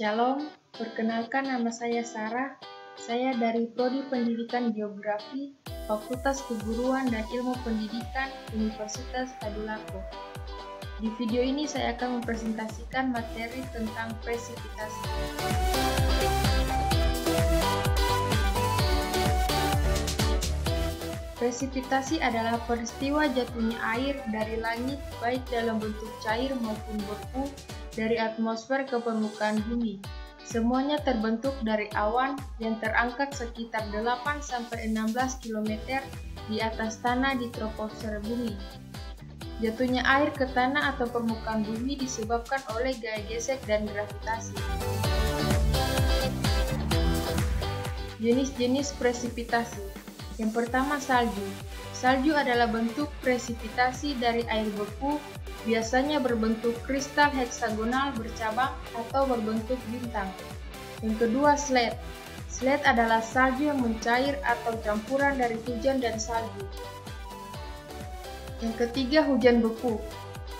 Shalom, perkenalkan nama saya Sarah. Saya dari Prodi Pendidikan Geografi, Fakultas Keguruan dan Ilmu Pendidikan, Universitas Tadulako. Di video ini saya akan mempresentasikan materi tentang presipitasi. Presipitasi adalah peristiwa jatuhnya air dari langit baik dalam bentuk cair maupun beku dari atmosfer ke permukaan bumi. Semuanya terbentuk dari awan yang terangkat sekitar 8–16 km di atas tanah di troposfer bumi. Jatuhnya air ke tanah atau permukaan bumi disebabkan oleh gaya gesek dan gravitasi. Jenis-jenis presipitasi. Yang pertama, salju. Salju adalah bentuk presipitasi dari air beku, biasanya berbentuk kristal heksagonal bercabang atau berbentuk bintang. Yang kedua, slate. Slate adalah salju yang mencair atau campuran dari hujan dan salju. Yang ketiga, hujan beku.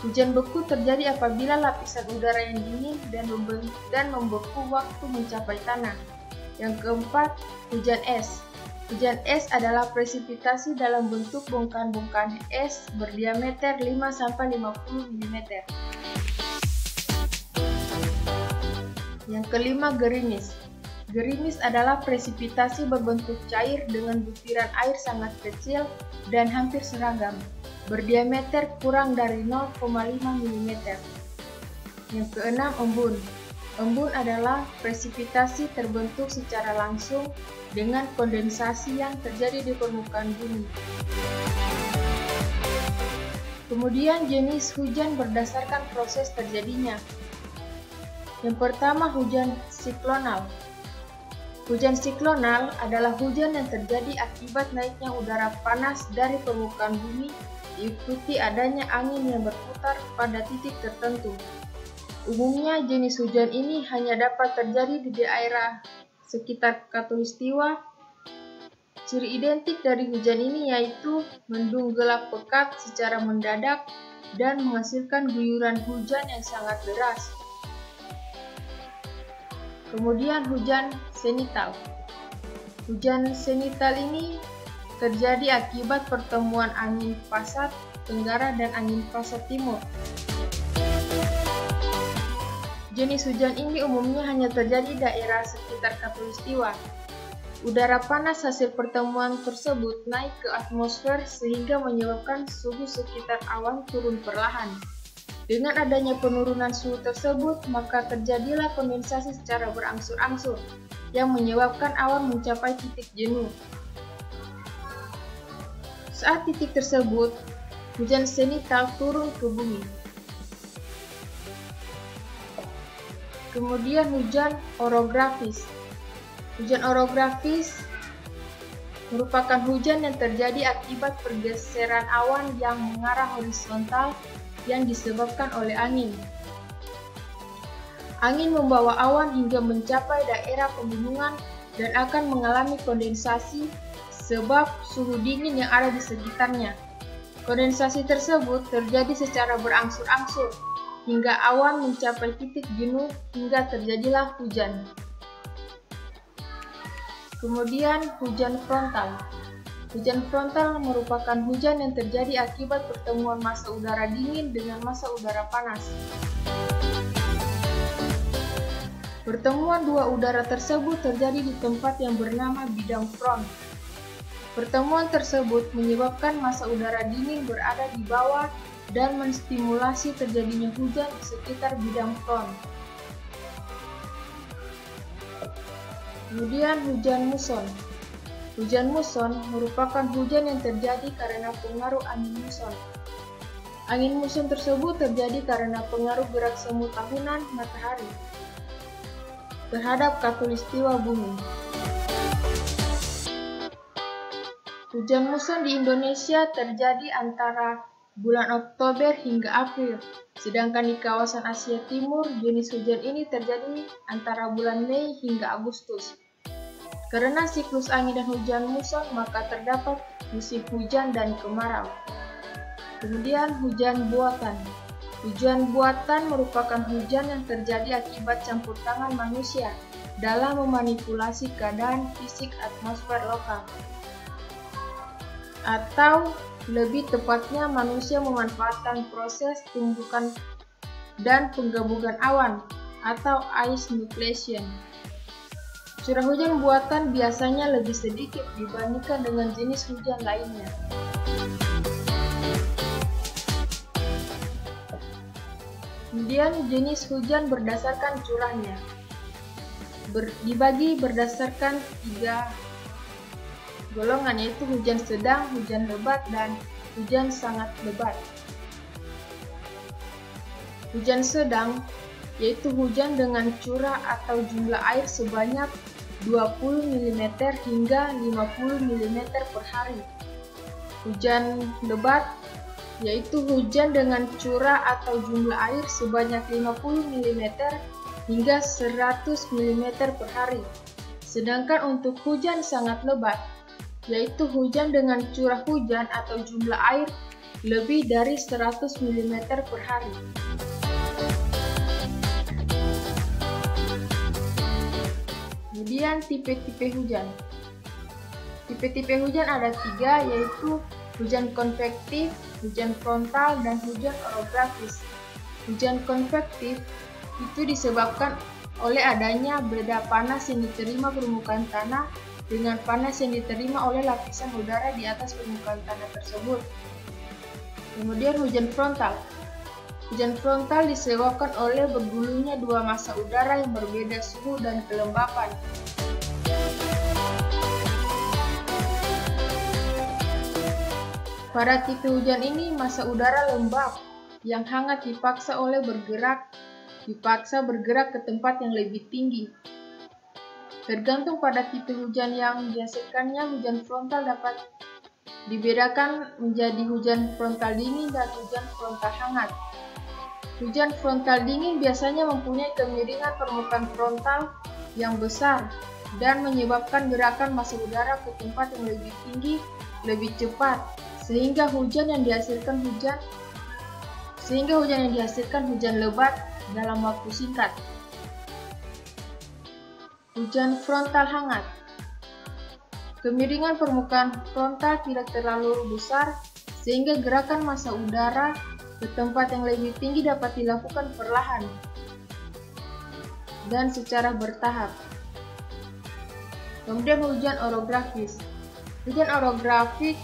Hujan beku terjadi apabila lapisan udara yang dingin dan membeku waktu mencapai tanah. Yang keempat, hujan es. Hujan es adalah presipitasi dalam bentuk bongkahan-bongkahan es berdiameter 5–50 mm. Yang kelima, gerimis. Gerimis adalah presipitasi berbentuk cair dengan butiran air sangat kecil dan hampir seragam, berdiameter kurang dari 0,5 mm. Yang keenam, embun. Embun adalah presipitasi terbentuk secara langsung dengan kondensasi yang terjadi di permukaan bumi. Kemudian jenis hujan berdasarkan proses terjadinya. Yang pertama, hujan siklonal. Hujan siklonal adalah hujan yang terjadi akibat naiknya udara panas dari permukaan bumi diikuti adanya angin yang berputar pada titik tertentu. Umumnya jenis hujan ini hanya dapat terjadi di daerah sekitar khatulistiwa. Ciri identik dari hujan ini yaitu mendung gelap pekat secara mendadak dan menghasilkan guyuran hujan yang sangat deras. Kemudian hujan zenital. Hujan zenital ini terjadi akibat pertemuan angin pasat tenggara dan angin pasat timur. Jenis hujan ini umumnya hanya terjadi di daerah sekitar khatulistiwa. Udara panas hasil pertemuan tersebut naik ke atmosfer sehingga menyebabkan suhu sekitar awan turun perlahan. Dengan adanya penurunan suhu tersebut, maka terjadilah kondensasi secara berangsur-angsur yang menyebabkan awan mencapai titik jenuh. Saat titik tersebut, hujan zenital turun ke bumi. Kemudian hujan orografis. Hujan orografis merupakan hujan yang terjadi akibat pergeseran awan yang mengarah horizontal yang disebabkan oleh angin. Angin membawa awan hingga mencapai daerah pegunungan dan akan mengalami kondensasi sebab suhu dingin yang ada di sekitarnya. Kondensasi tersebut terjadi secara berangsur-angsur hingga awan mencapai titik jenuh hingga terjadilah hujan. Kemudian hujan frontal. Hujan frontal merupakan hujan yang terjadi akibat pertemuan massa udara dingin dengan massa udara panas. Pertemuan dua udara tersebut terjadi di tempat yang bernama bidang front. Pertemuan tersebut menyebabkan massa udara dingin berada di bawah dan menstimulasi terjadinya hujan di sekitar bidang front. Kemudian hujan muson. Hujan muson merupakan hujan yang terjadi karena pengaruh angin muson. Angin muson tersebut terjadi karena pengaruh gerak semu tahunan matahari terhadap khatulistiwa bumi. Hujan muson di Indonesia terjadi antara bulan Oktober hingga April, sedangkan di kawasan Asia Timur jenis hujan ini terjadi antara bulan Mei hingga Agustus. Karena siklus angin dan hujan muson, maka terdapat musim hujan dan kemarau. Kemudian hujan buatan. Hujan buatan merupakan hujan yang terjadi akibat campur tangan manusia dalam memanipulasi keadaan fisik atmosfer lokal. Atau lebih tepatnya manusia memanfaatkan proses tumbukan dan penggabungan awan atau ice nucleation. Curah hujan buatan biasanya lebih sedikit dibandingkan dengan jenis hujan lainnya. Kemudian jenis hujan berdasarkan curahnya. Dibagi berdasarkan 3 golongan, yaitu hujan sedang, hujan lebat, dan hujan sangat lebat. Hujan sedang yaitu hujan dengan curah atau jumlah air sebanyak 20 mm hingga 50 mm per hari. Hujan lebat yaitu hujan dengan curah atau jumlah air sebanyak 50 mm hingga 100 mm per hari. Sedangkan untuk hujan sangat lebat, yaitu hujan dengan curah hujan atau jumlah air lebih dari 100 mm per hari. Kemudian tipe-tipe hujan. Tipe-tipe hujan ada 3, yaitu hujan konvektif, hujan frontal, dan hujan orografis. Hujan konvektif itu disebabkan oleh adanya beda panas yang diterima permukaan tanah dengan panas yang diterima oleh lapisan udara di atas permukaan tanah tersebut. Kemudian hujan frontal. Hujan frontal disebabkan oleh bergulirnya dua massa udara yang berbeda suhu dan kelembapan. Pada tipe hujan ini, massa udara lembab yang hangat dipaksa bergerak ke tempat yang lebih tinggi. Tergantung pada tipe hujan yang dihasilkannya, hujan frontal dapat dibedakan menjadi hujan frontal dingin dan hujan frontal hangat. Hujan frontal dingin biasanya mempunyai kemiringan permukaan frontal yang besar dan menyebabkan gerakan massa udara ke tempat yang lebih tinggi lebih cepat, sehingga hujan yang dihasilkan hujan lebat dalam waktu singkat. Hujan frontal hangat. Kemiringan permukaan frontal tidak terlalu besar sehingga gerakan massa udara ke tempat yang lebih tinggi dapat dilakukan perlahan dan secara bertahap. Kemudian hujan orografis. Hujan orografik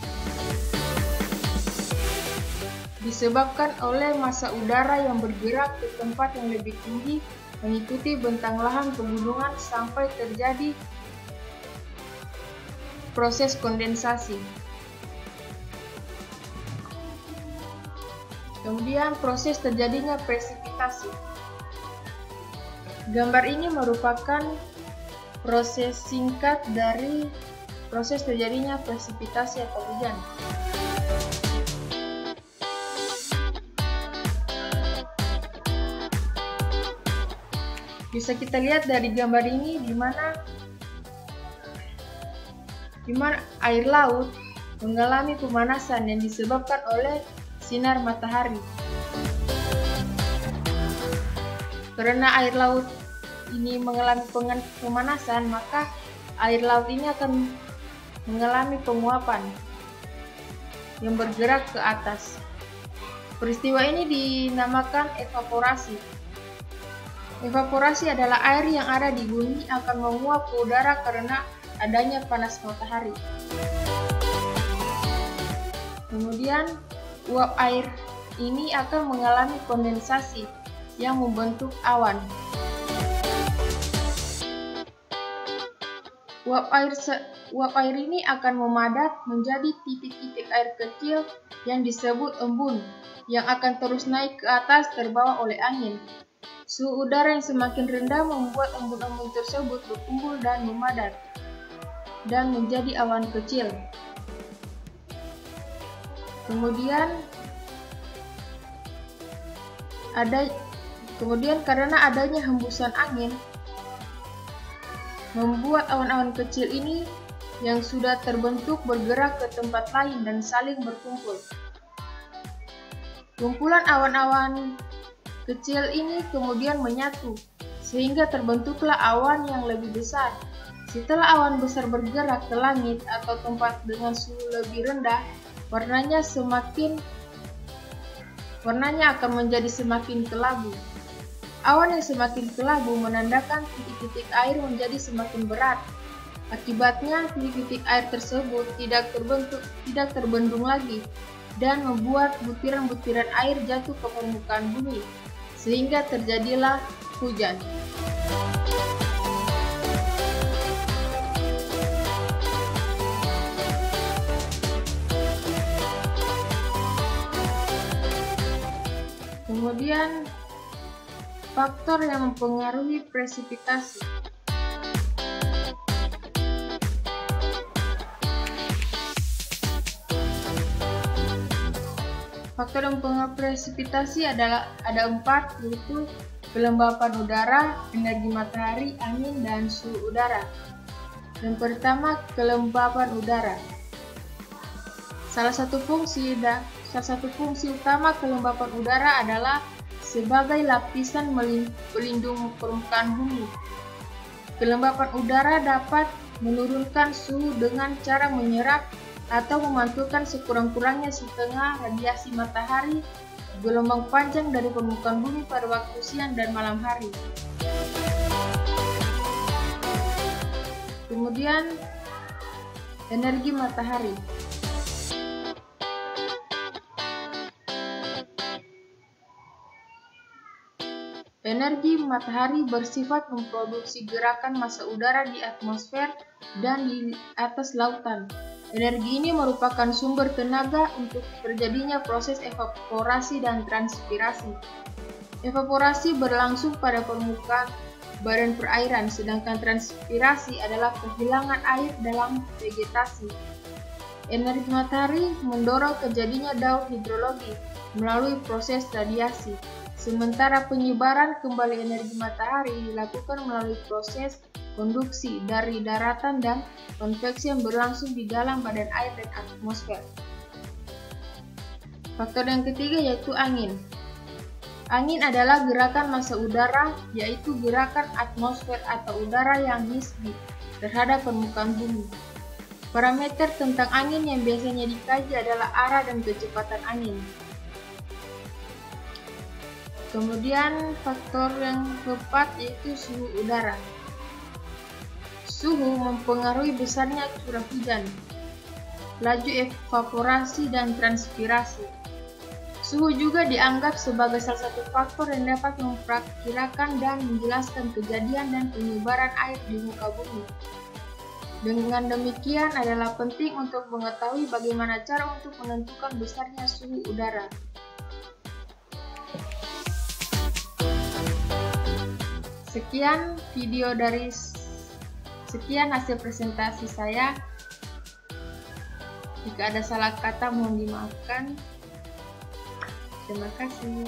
disebabkan oleh massa udara yang bergerak ke tempat yang lebih tinggi mengikuti bentang lahan pegunungan sampai terjadi proses kondensasi. Kemudian proses terjadinya presipitasi. Gambar ini merupakan proses singkat dari proses terjadinya presipitasi atau hujan. Bisa kita lihat dari gambar ini di mana air laut mengalami pemanasan yang disebabkan oleh sinar matahari. Karena air laut ini mengalami pemanasan, maka air laut ini akan mengalami penguapan yang bergerak ke atas. Peristiwa ini dinamakan evaporasi. Evaporasi adalah air yang ada di bumi akan menguap ke udara karena adanya panas matahari. Kemudian uap air ini akan mengalami kondensasi yang membentuk awan. Uap air ini akan memadat menjadi titik-titik air kecil yang disebut embun, yang akan terus naik ke atas terbawa oleh angin. Suhu udara yang semakin rendah membuat embun-embun tersebut berkumpul dan memadat dan menjadi awan kecil. Kemudian karena adanya hembusan angin, membuat awan-awan kecil ini yang sudah terbentuk bergerak ke tempat lain dan saling berkumpul. Kumpulan awan-awan kecil ini kemudian menyatu, sehingga terbentuklah awan yang lebih besar. Setelah awan besar bergerak ke langit atau tempat dengan suhu lebih rendah, warnanya akan menjadi semakin kelabu. Awan yang semakin kelabu menandakan titik-titik air menjadi semakin berat. Akibatnya, titik-titik air tersebut tidak terbendung lagi dan membuat butiran-butiran air jatuh ke permukaan bumi, sehingga terjadilah hujan. Kemudian, faktor yang mempengaruhi presipitasi. Faktor yang mempengaruhi presipitasi ada 4, yaitu kelembapan udara, energi matahari, angin, dan suhu udara. Yang pertama, kelembapan udara. Salah satu fungsi utama kelembapan udara adalah sebagai lapisan pelindung permukaan bumi. Kelembapan udara dapat menurunkan suhu dengan cara menyerap atau memantulkan sekurang-kurangnya setengah radiasi matahari gelombang panjang dari permukaan bumi pada waktu siang dan malam hari. Kemudian, energi matahari. Energi matahari bersifat memproduksi gerakan massa udara di atmosfer dan di atas lautan. Energi ini merupakan sumber tenaga untuk terjadinya proses evaporasi dan transpirasi. Evaporasi berlangsung pada permukaan badan perairan, sedangkan transpirasi adalah kehilangan air dalam vegetasi. Energi matahari mendorong terjadinya daun hidrologi melalui proses radiasi. Sementara penyebaran kembali energi matahari dilakukan melalui proses konduksi dari daratan dan konveksi yang berlangsung di dalam badan air dan atmosfer. Faktor yang ketiga yaitu angin. Angin adalah gerakan massa udara, yaitu gerakan atmosfer atau udara yang nisbi terhadap permukaan bumi. Parameter tentang angin yang biasanya dikaji adalah arah dan kecepatan angin. Kemudian faktor yang keempat yaitu suhu udara. Suhu mempengaruhi besarnya curah hujan, laju evaporasi, dan transpirasi. Suhu juga dianggap sebagai salah satu faktor yang dapat memperkirakan dan menjelaskan kejadian dan penyebaran air di muka bumi. Dengan demikian adalah penting untuk mengetahui bagaimana cara untuk menentukan besarnya suhu udara. Sekian hasil presentasi saya. Jika ada salah kata mohon dimaafkan. Terima kasih.